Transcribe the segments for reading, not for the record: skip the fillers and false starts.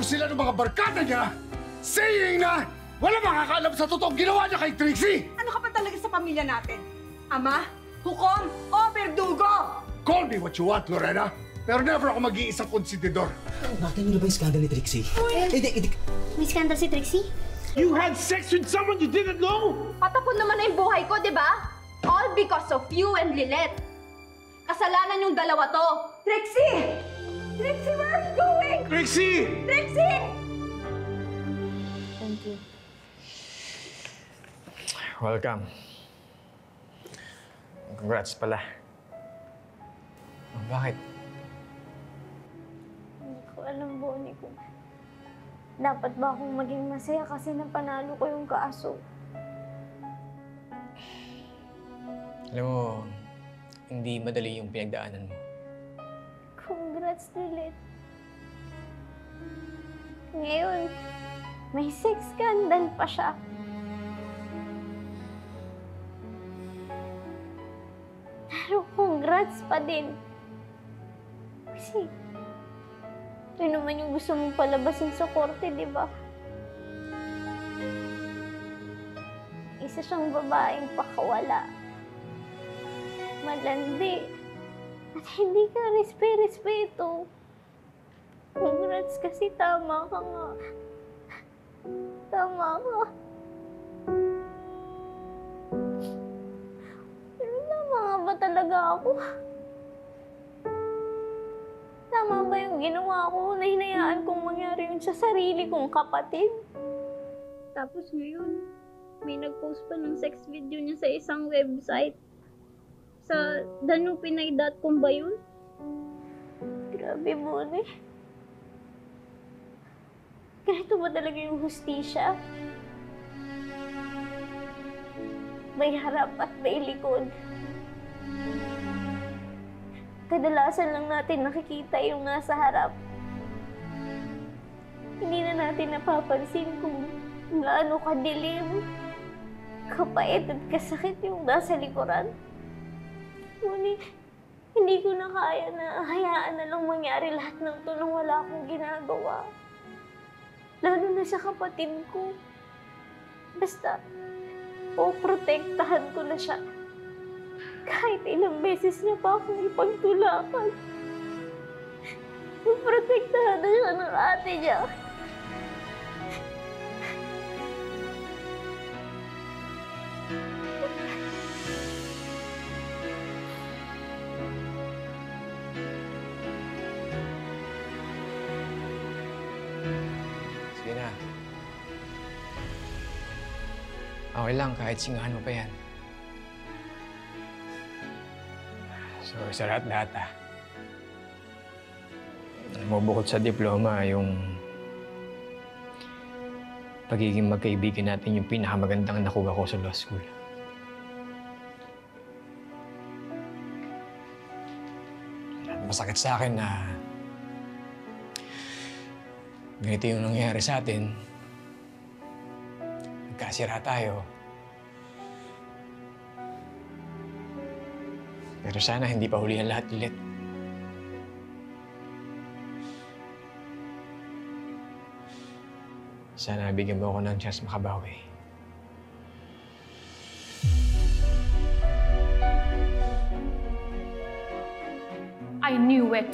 sila ng mga barkada niya, saying na wala makakaalam sa totoong ginawa niya kay Trixie! Ano ka pa talaga sa pamilya natin? Ama, hukom, o berdugo! Call me what you want, Lorena, pero never ako mag-iisang konsididor. Nakita niyo na ba yung scandal ni Trixie? May scandal si Trixie? You had sex with someone you didn't know? Patapon naman na yung buhay ko, di ba? All because of you and Lilith. Kasalanan yung dalawa to. Trixie! Trixie, where are you going? Trixie! Trixie! Thank you. Welcome. Congrats pala. Oh, bakit? Hindi ko alam, Bonnie, kung dapat ba akong maging masaya kasi napanalo ko yung kaso. Alam mo, hindi madali yung pinagdaanan mo. Congrats, Lilith. Ngayon, may sex scandal pa siya. Pero congrats pa din. Kasi, ito naman yung gusto mong palabasin sa korte, di ba? Isa siyang babaeng pakawala. Malandi. At hindi ka respeto. Congrats kasi tama ka nga. Tama ka. Pero tama nga ba talaga ako? Tama ba yung ginawa ko na hinayaan kong mangyari yun sa sarili kong kapatid? Tapos ngayon, may nag-post pa ng sex video niya sa isang website. Sa danupinay.com ba yun? Grabe, Bonnie. Ganito ba talaga yung hustisya? May harap at may likod. Kadalasan lang natin nakikita yung nasa harap. Hindi na natin napapansin kung gaano kadilim, kapait at kasakit yung nasa likuran. Ngunit, hindi ko na kaya na hayaan na lang mangyari lahat ng ito nang wala akong ginagawa. Lalo na sa kapatid ko. Basta, protektahan ko na siya. Kahit ilang beses niya pa akong ipagtulakan. Protektahan na siya ng ate niya. Sige na. Okay lang, kahit singahan mo pa yan. So, sa lahat-lahat bukod sa diploma, yung pagiging magkaibigan natin yung pinakamagandang nakuha ko sa law school. Masakit sa akin na ganito yung nangyayari sa atin. Nagkasira tayo. Pero sana hindi pa huli ang lahat ulit. Sana bigyan mo ako ng chance makabawi. I knew it.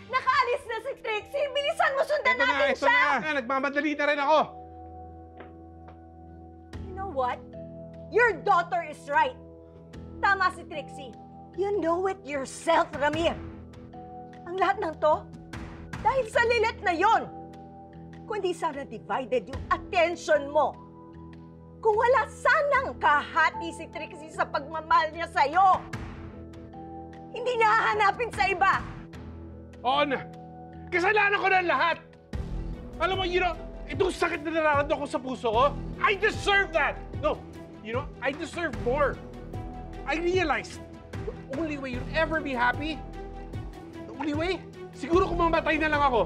Nakaalis na si Trixie! Bilisan mo, sundan natin Ito siya! na! Nagmamadali na rin ako! You know what? Your daughter is right. Tama si Trixie. You know it yourself, Ramir. Ang lahat ng to, dahil sa Lilith na yon. Kundi sana divided yung attention mo. Kung wala sanang kahati si Trixie sa pagmamahal niya sa'yo, hindi niya hahanapin sa iba. On! Kasalanan ko na lahat! Alam mo, itong sakit na nararamdaman ko sa puso ko, I deserve that! No, I deserve more. I realized the only way you'll ever be happy, the only way, siguro kung mamatay na lang ako.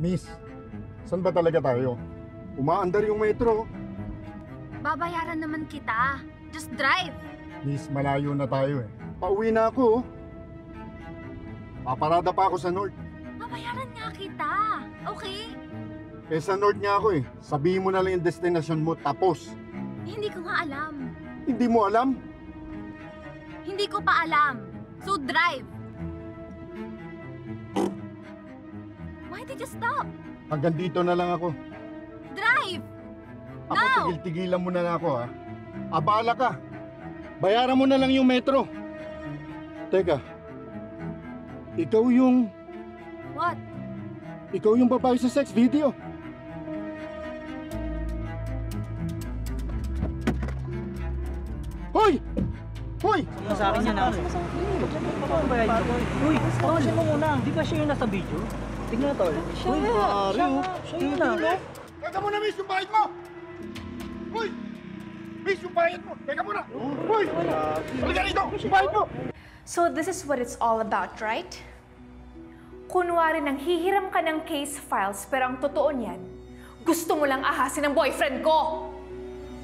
Miss, saan ba talaga tayo? Umaandar yung metro. Babayaran naman kita. Just drive. Miss, malayo na tayo eh. Pauwi na ako. Paparada pa ako sa North. Babayaran nga kita. Okay? Eh sa North nga ako eh. Sabihin mo na lang yung destination mo, tapos. Hindi ko nga alam. Hindi mo alam? Hindi ko pa alam. So drive. Why did you stop? Hanggang dito na lang ako. Drive! Ako, No! tigil-tigilan mo na ako ha. Abala ka. Bayaran mo na lang yung metro. Teka. Ikaw yung... What? Ikaw yung babae sa sex video. Hoy! Hoy! Sa akin yan, Uy, tawasin mo muna. Di ba siya yung nasa video? Tingnan na, tol. Uy, pare, siya yun na. Teka muna, miss, yung bayad mo! Hoy! Miss, yung bayad mo! Teka muna! Hoy! Halika rito! Yung bayad mo! So this is what it's all about, right? Kunwari nang hihiram ka ng case files pero ang totoo niyan, gusto mo lang ahasin ng boyfriend ko!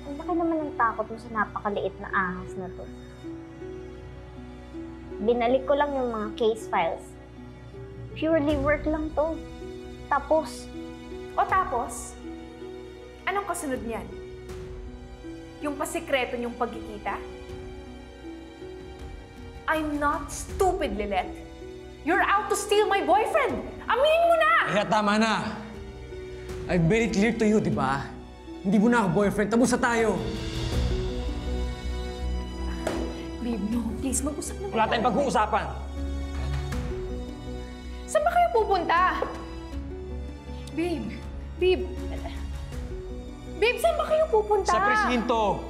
Ang laki naman ng takot mo sa napakaliit na ahas na to. Binalik ko lang yung mga case files. Purely work lang to. Tapos, O tapos, anong kasunod niyan? Yung pasikreto niyong pagkikita? I'm not stupid, Lilette. You're out to steal my boyfriend! Aminin mo na! Kaya tama na. I've made it clear to you, di ba? Hindi mo na ako boyfriend. Tapos na tayo. Babe, no. Please, mag-usap na Wala tayong pag-uusapan. Saan ba kayo pupunta? Babe, babe. Babe, saan ba kayo pupunta? Sa presinto.